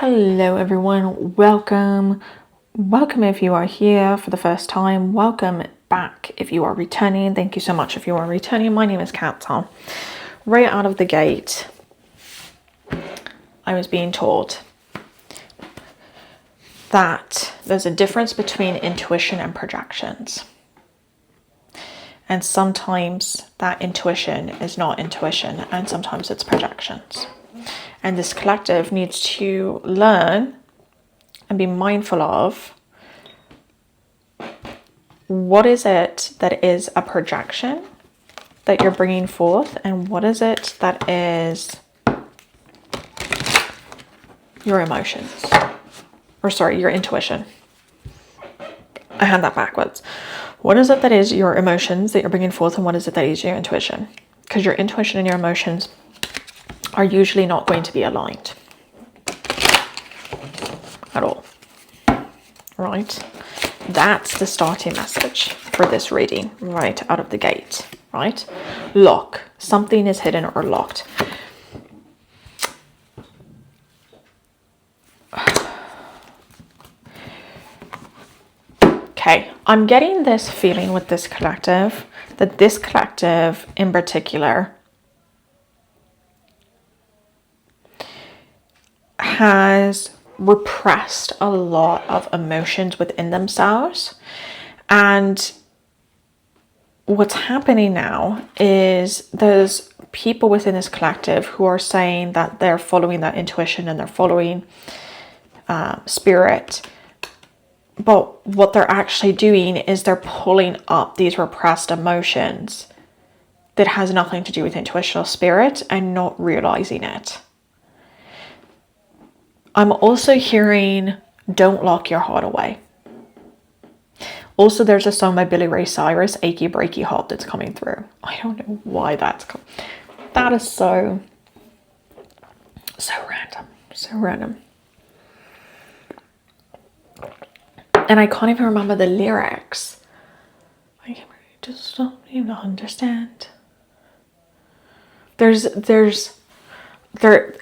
Hello everyone, welcome if you are here for the first time, welcome back if you are returning. Thank you so much if you are returning. My name is Kat. Right out of the gate, I was being told that there's a difference between intuition and projections. And sometimes that intuition is not intuition, and sometimes it's projections. And this collective needs to learn and be mindful of what is it that is a projection that you're bringing forth, and what is it that is your emotions, or sorry, your intuition. I had that backwards. What is it that is your emotions that you're bringing forth, and what is it that is your intuition? Because your intuition and your emotions are usually not going to be aligned at all, right? That's the starting message for this reading right out of the gate, right? Lock. Something is hidden or locked. Okay, I'm getting this feeling with this collective, that this collective in particular has repressed a lot of emotions within themselves. And what's happening now is there's people within this collective who are saying that they're following that intuition and they're following spirit. But what they're actually doing is they're pulling up these repressed emotions that has nothing to do with intuition or spirit and not realizing it. I'm also hearing, don't lock your heart away. Also, there's a song by Billy Ray Cyrus, Achy Breaky Heart, that's coming through. I don't know why that's coming. That is so random. So random. And I can't even remember the lyrics. I just don't even understand.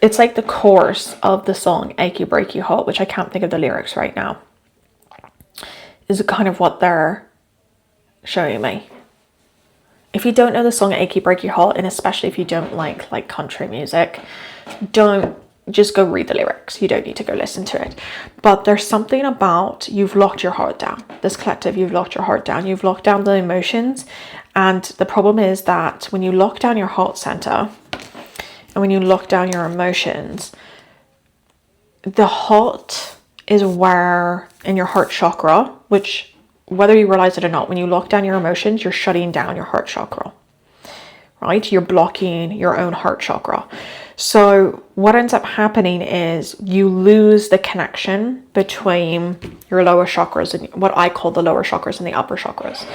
It's like the chorus of the song Achy Breaky Heart, which I can't think of the lyrics right now, is kind of what they're showing me. If you don't know the song Achy Breaky Heart, and especially if you don't like country music, don't just go read the lyrics. You don't need to go listen to it. But there's something about, you've locked your heart down. This collective, you've locked your heart down. You've locked down the emotions. And the problem is that when you lock down your heart center, and when you lock down your emotions, the heart is where, in your heart chakra, which whether you realize it or not, when you lock down your emotions, you're shutting down your heart chakra, right? You're blocking your own heart chakra. So what ends up happening is you lose the connection between your lower chakras and what I call the lower chakras and the upper chakras,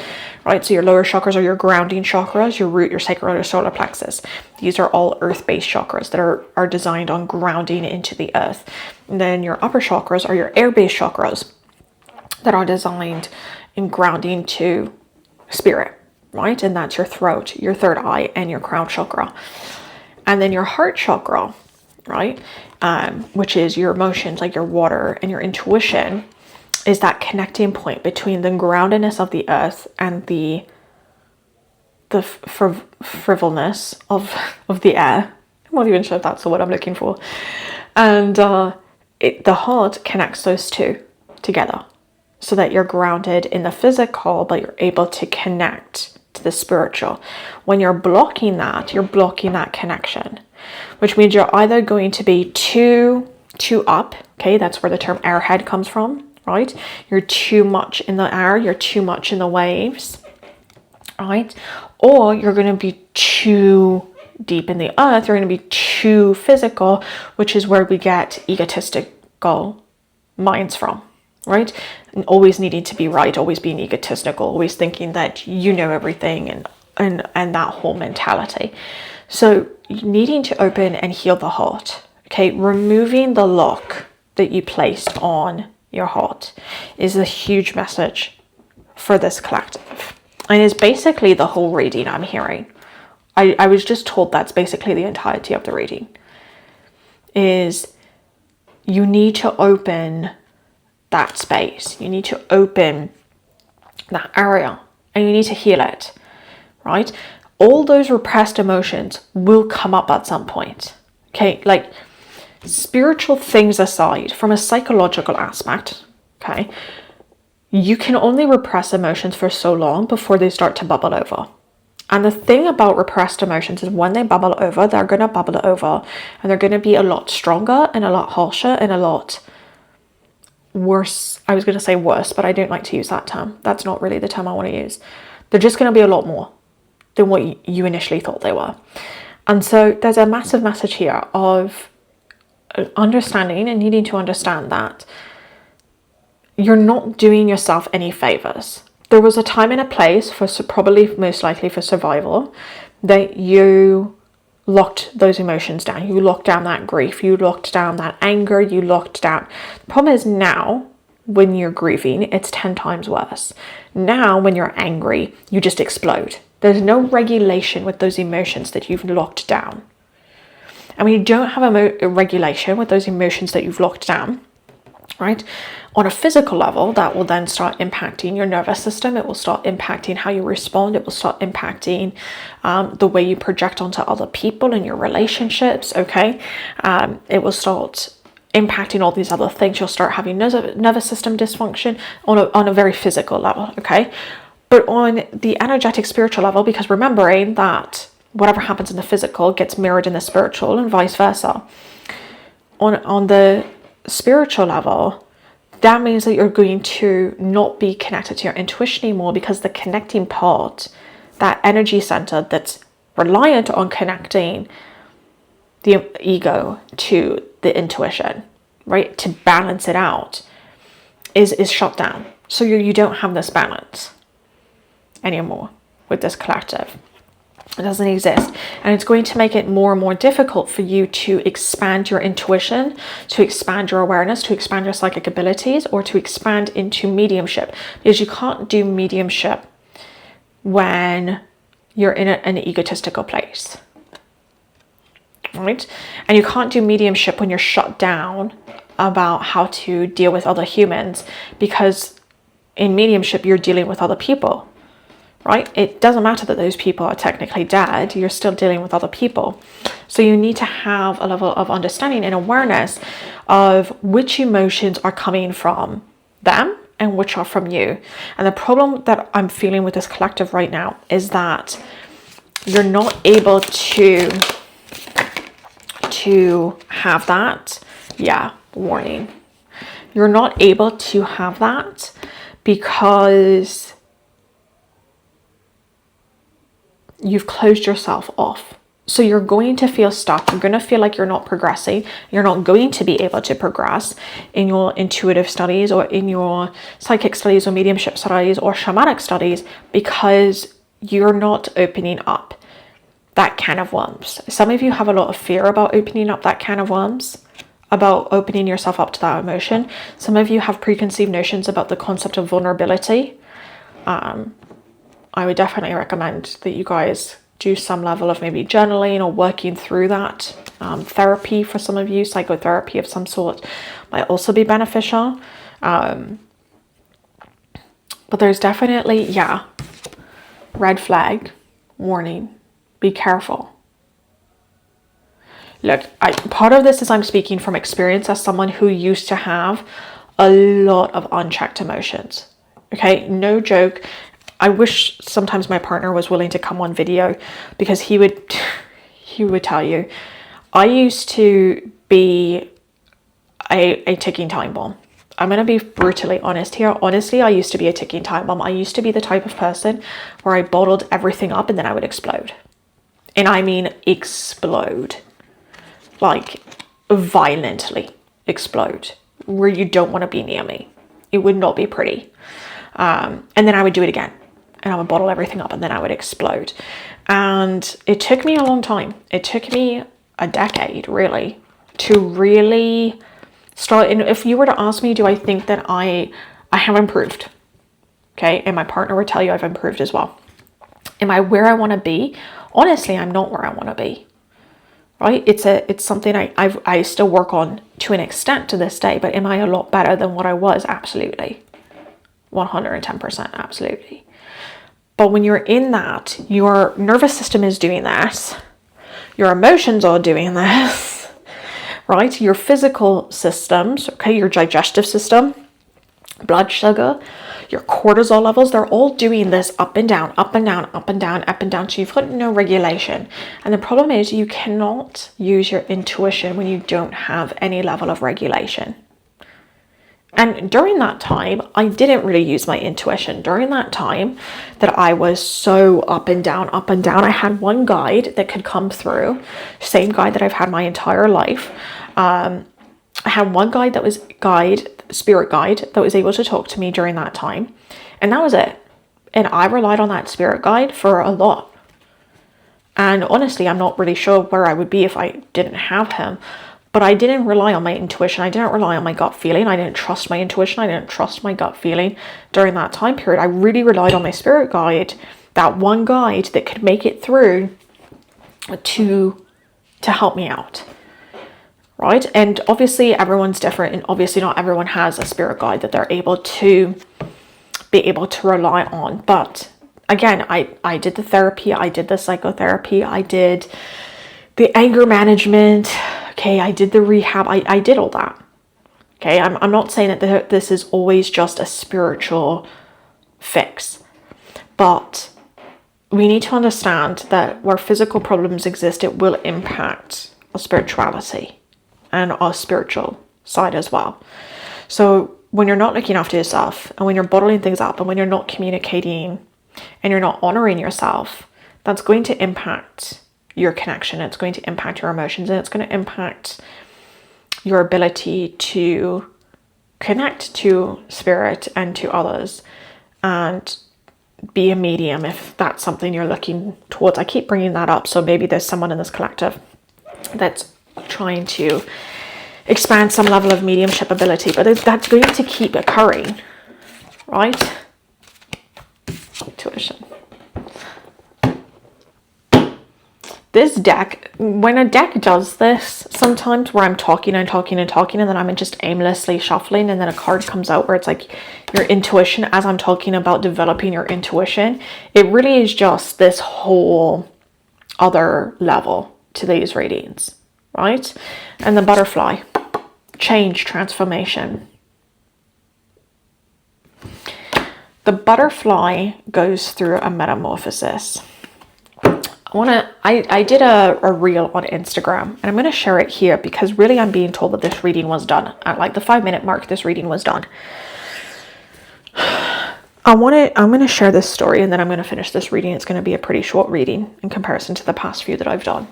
right? So your lower chakras are your grounding chakras, your root, your sacral, your solar plexus. These are all earth-based chakras that are designed on grounding into the earth. And then your upper chakras are your air-based chakras that are designed in grounding to spirit, right? And that's your throat, your third eye, and your crown chakra. And then your heart chakra, right, which is your emotions, like your water, and your intuition, is that connecting point between the groundedness of the earth and the frivolness of the air. I'm not even sure if that's what I'm looking for. And the heart connects those two together so that you're grounded in the physical, but you're able to connect to the spiritual. When you're blocking that connection, which means you're either going to be too up, okay, that's where the term airhead comes from, right? You're too much in the air, you're too much in the waves, right? Or you're going to be too deep in the earth, you're going to be too physical, which is where we get egotistical minds from, right? And always needing to be right, always being egotistical, always thinking that you know everything, and that whole mentality. So needing to open and heal the heart, okay? Removing the lock that you placed on your heart is a huge message for this collective. And it's basically the whole reading I'm hearing. I was just told that's basically the entirety of the reading. Is you need to open that space. You need to open that area and you need to heal it, right? All those repressed emotions will come up at some point. Okay, like spiritual things aside, from a psychological aspect, okay, you can only repress emotions for so long before they start to bubble over. And the thing about repressed emotions is when they bubble over, they're going to bubble over and they're going to be a lot stronger and a lot harsher and a lot worse. I was going to say worse, but I don't like to use that term. That's not really the term I want to use. They're just going to be a lot more than what you initially thought they were. And so there's a massive message here of understanding and needing to understand that you're not doing yourself any favors. There was a time and a place for, probably most likely for survival, that you locked those emotions down. You locked down that grief. You locked down that anger. You locked down. The problem is now, when you're grieving, it's 10 times worse. Now, when you're angry, you just explode. There's no regulation with those emotions that you've locked down. And when you don't have a regulation with those emotions that you've locked down, right, on a physical level, that will then start impacting your nervous system. It will start impacting how you respond. It will start impacting the way you project onto other people in your relationships, okay? It will start impacting all these other things. You'll start having nervous system dysfunction on a very physical level, okay? But on the energetic spiritual level, because remembering that whatever happens in the physical gets mirrored in the spiritual and vice versa. On the spiritual level, that means that you're going to not be connected to your intuition anymore, because the connecting part, that energy center that's reliant on connecting the ego to the intuition, right, to balance it out, is shut down. So you don't have this balance anymore with this collective. It doesn't exist, and it's going to make it more and more difficult for you to expand your intuition, to expand your awareness, to expand your psychic abilities, or to expand into mediumship, because you can't do mediumship when you're in an egotistical place, right? And you can't do mediumship when you're shut down about how to deal with other humans, because in mediumship you're dealing with other people. Right? It doesn't matter that those people are technically dead, you're still dealing with other people. So you need to have a level of understanding and awareness of which emotions are coming from them and which are from you. And the problem that I'm feeling with this collective right now is that you're not able to have that. Yeah, warning. You're not able to have that because you've closed yourself off. So you're going to feel stuck. You're going to feel like you're not progressing. You're not going to be able to progress in your intuitive studies or in your psychic studies or mediumship studies or shamanic studies, because you're not opening up that can of worms. Some of you have a lot of fear about opening up that can of worms, about opening yourself up to that emotion. Some of you have preconceived notions about the concept of vulnerability. I would definitely recommend that you guys do some level of maybe journaling or working through that. Therapy for some of you, psychotherapy of some sort, might also be beneficial. But there's definitely, yeah, red flag, warning, be careful. Look, part of this is I'm speaking from experience as someone who used to have a lot of unchecked emotions. Okay, no joke. I wish sometimes my partner was willing to come on video, because he would tell you, I used to be a ticking time bomb. I'm going to be brutally honest here. Honestly, I used to be a ticking time bomb. I used to be the type of person where I bottled everything up and then I would explode. And I mean explode. Like violently explode, where you don't want to be near me. It would not be pretty. And then I would do it again. And I would bottle everything up and then I would explode. And it took me a long time. It took me a decade, really, to really start. And if you were to ask me, do I think that I have improved? Okay. And my partner would tell you I've improved as well. Am I where I want to be? Honestly, I'm not where I want to be. right? It's something I still work on to an extent to this day, but am I a lot better than what I was? Absolutely. 110%, absolutely. But when you're in that, your nervous system is doing this, your emotions are doing this, right? Your physical systems, okay, your digestive system, blood sugar, your cortisol levels, they're all doing this up and down, up and down, up and down, up and down. So you've got no regulation. And the problem is you cannot use your intuition when you don't have any level of regulation. And during that time, I didn't really use my intuition. During that time that I was so up and down, I had one guide that could come through, same guide that I've had my entire life. I had one guide that was spirit guide that was able to talk to me during that time. And that was it. And I relied on that spirit guide for a lot. And honestly, I'm not really sure where I would be if I didn't have him. But I didn't rely on my intuition. I didn't rely on my gut feeling. I didn't trust my intuition. I didn't trust my gut feeling during that time period. I really relied on my spirit guide, that one guide that could make it through to help me out. Right? And obviously everyone's different, and obviously not everyone has a spirit guide that they're able to be able to rely on. But again, I did the therapy, I did the psychotherapy, I did the anger management. Okay, I did the rehab. I did all that. Okay, I'm not saying that this is always just a spiritual fix, but we need to understand that where physical problems exist, it will impact our spirituality and our spiritual side as well. So when you're not looking after yourself, and when you're bottling things up, and when you're not communicating, and you're not honoring yourself, that's going to impact your connection. It's going to impact your emotions, and it's going to impact your ability to connect to spirit and to others and be a medium if that's something you're looking towards. I keep bringing that up, so maybe there's someone in this collective that's trying to expand some level of mediumship ability, but that's going to keep occurring, right? Intuition. This deck, when a deck does this, sometimes where I'm talking and then I'm just aimlessly shuffling, and then a card comes out where it's like your intuition, as I'm talking about developing your intuition, it really is just this whole other level to these readings, right? And the butterfly, change, transformation. The butterfly goes through a metamorphosis. I did a reel on Instagram, and I'm going to share it here because really I'm being told that this reading was done. At like the 5-minute mark, this reading was done. I'm going to share this story, and then I'm going to finish this reading. It's going to be a pretty short reading in comparison to the past few that I've done.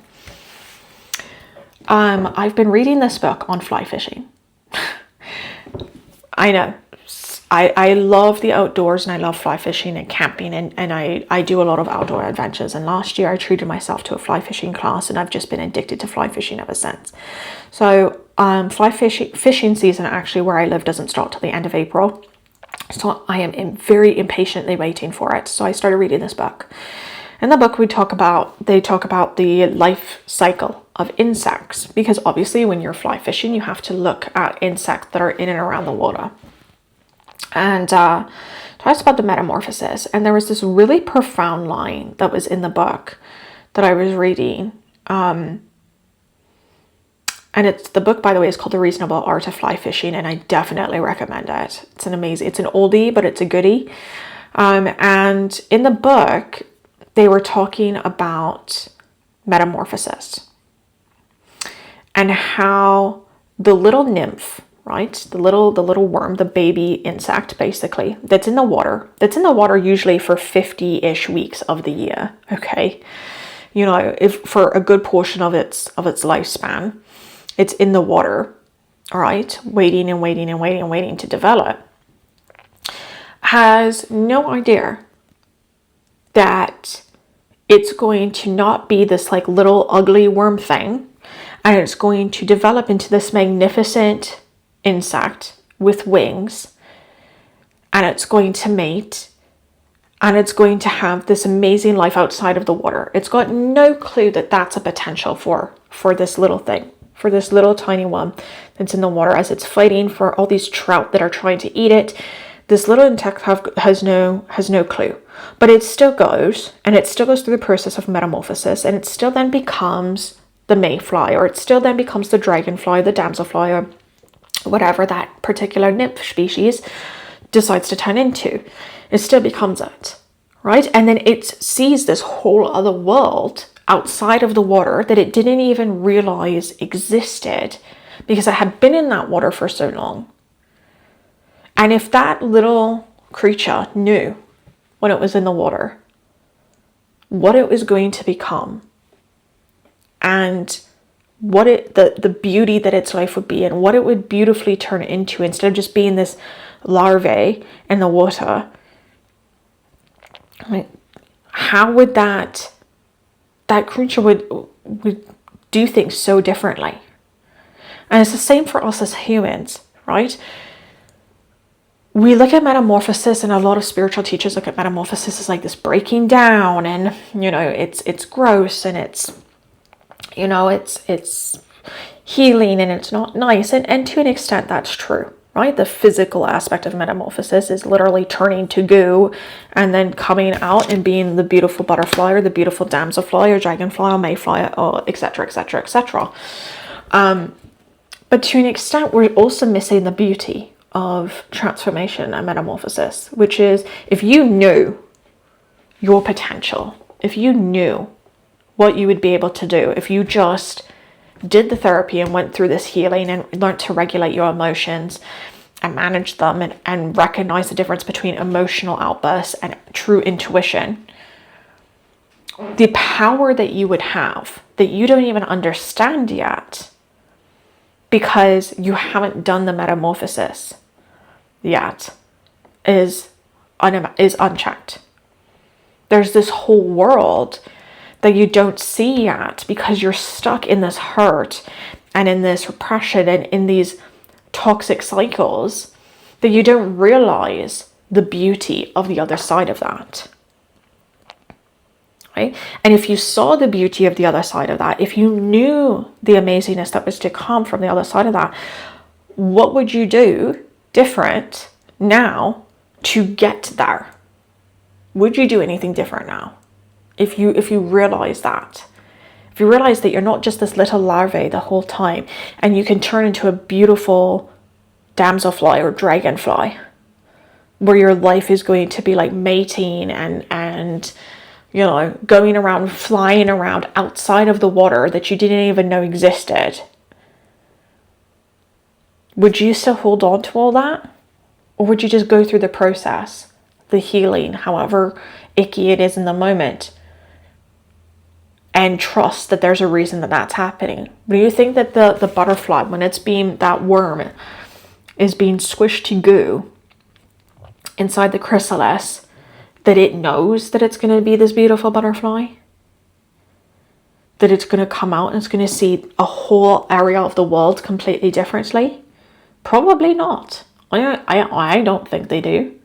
I've been reading this book on fly fishing. I know. I love the outdoors, and I love fly fishing and camping, and I do a lot of outdoor adventures. And last year I treated myself to a fly fishing class, and I've just been addicted to fly fishing ever since. So fly fishing season actually where I live doesn't start till the end of April. So I am very impatiently waiting for it. So I started reading this book. In the book they talk about the life cycle of insects, because obviously when you're fly fishing you have to look at insects that are in and around the water. And talks about the metamorphosis. And there was this really profound line that was in the book that I was reading. And the book, by the way, is called The Reasonable Art of Fly Fishing, and I definitely recommend it. It's an oldie, but it's a goodie. And in the book, they were talking about metamorphosis and how the little nymph, right? The little worm, the baby insect, basically, that's in the water usually for 50-ish weeks of the year. Okay. You know, if for a good portion of its lifespan, it's in the water, all right, waiting to develop, has no idea that it's going to not be this like little ugly worm thing, and it's going to develop into this magnificent insect with wings, and it's going to mate, and it's going to have this amazing life outside of the water. It's got no clue that that's a potential for for this little thing, for this little tiny one that's in the water as it's fighting for all these trout that are trying to eat it. This little insect has no clue, but it still goes, and it still goes through the process of metamorphosis, and it still then becomes the mayfly, or it still then becomes the dragonfly, the damselfly, or whatever that particular nymph species decides to turn into. It still becomes it, right? And then it sees this whole other world outside of the water that it didn't even realize existed because it had been in that water for so long. And if that little creature knew when it was in the water what it was going to become, and what the beauty that its life would be, and what it would beautifully turn into, instead of just being this larvae in the water, like, how would that creature would do things so differently? And it's the same for us as humans, right? We look at metamorphosis, and a lot of spiritual teachers look at metamorphosis as like this breaking down, and it's gross, and it's healing, and it's not nice, and to an extent that's true, right? The physical aspect of metamorphosis is literally turning to goo and then coming out and being the beautiful butterfly, or the beautiful damselfly, or dragonfly, or mayfly, or etc, etc, etc. But to an extent, we're also missing the beauty of transformation and metamorphosis, which is, if you knew your potential, if you knew what you would be able to do, if you just did the therapy and went through this healing and learned to regulate your emotions and manage them, and recognize the difference between emotional outbursts and true intuition, the power that you would have that you don't even understand yet because you haven't done the metamorphosis yet is unchecked. There's this whole world that you don't see yet because you're stuck in this hurt and in this repression and in these toxic cycles, that you don't realize the beauty of the other side of that, right? And if you saw the beauty of the other side of that, if you knew the amazingness that was to come from the other side of that, what would you do different now to get there? Would you do anything different now? If you realize that, if you realize that you're not just this little larvae the whole time, and you can turn into a beautiful damselfly or dragonfly, where your life is going to be like mating and going around, flying around outside of the water that you didn't even know existed, would you still hold on to all that? Or would you just go through the process, the healing, however icky it is in the moment, and trust that there's a reason that that's happening? Do you think that the butterfly, when it's being, that worm is being squished to goo inside the chrysalis, that it knows that it's going to be this beautiful butterfly? That it's going to come out and it's going to see a whole area of the world completely differently? Probably not. I don't think they do.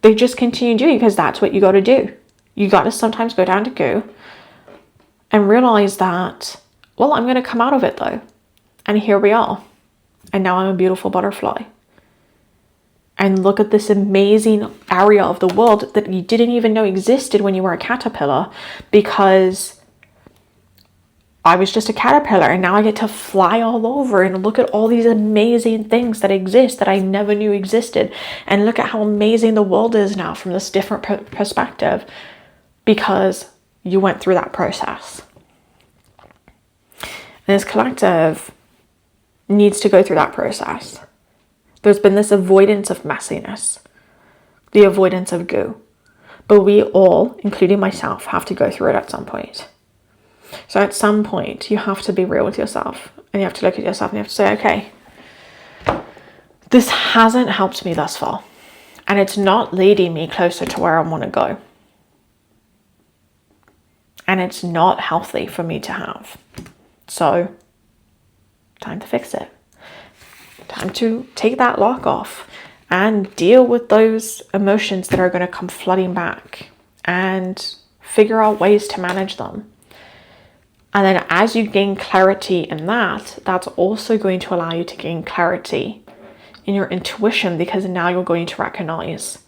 They just continue doing, because that's what you got to do. You got to sometimes go down to goo and realize that, well, I'm going to come out of it though. And here we are. And now I'm a beautiful butterfly. And look at this amazing area of the world that you didn't even know existed when you were a caterpillar, because I was just a caterpillar, and now I get to fly all over and look at all these amazing things that exist that I never knew existed. And look at how amazing the world is now from this different perspective, because you went through that process. And this collective needs to go through that process. There's been this avoidance of messiness, the avoidance of goo. But we all, including myself, have to go through it at some point. So at some point, you have to be real with yourself, and you have to look at yourself and you have to say, okay, this hasn't helped me thus far, and it's not leading me closer to where I want to go. And it's not healthy for me to have. So, time to fix it. Time to take that lock off and deal with those emotions that are going to come flooding back, and figure out ways to manage them. And then as you gain clarity in that, that's also going to allow you to gain clarity in your intuition, because now you're going to recognize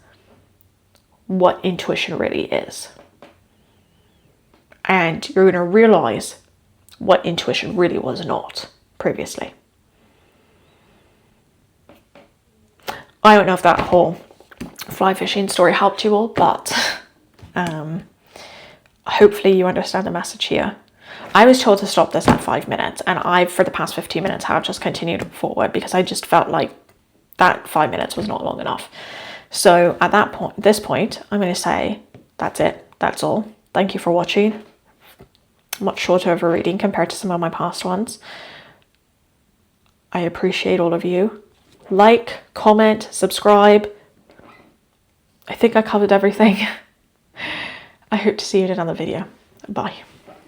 what intuition really is. And you're going to realize what intuition really was not previously. I don't know if that whole fly fishing story helped you all, but hopefully you understand the message here. I was told to stop this at 5 minutes, and I, for the past 15 minutes, have just continued forward because I just felt like that 5 minutes was not long enough. So at this point, I'm going to say that's it. That's all. Thank you for watching. Much shorter of a reading compared to some of my past ones. I appreciate all of you. Like, comment, subscribe. I think I covered everything. I hope to see you in another video. Bye.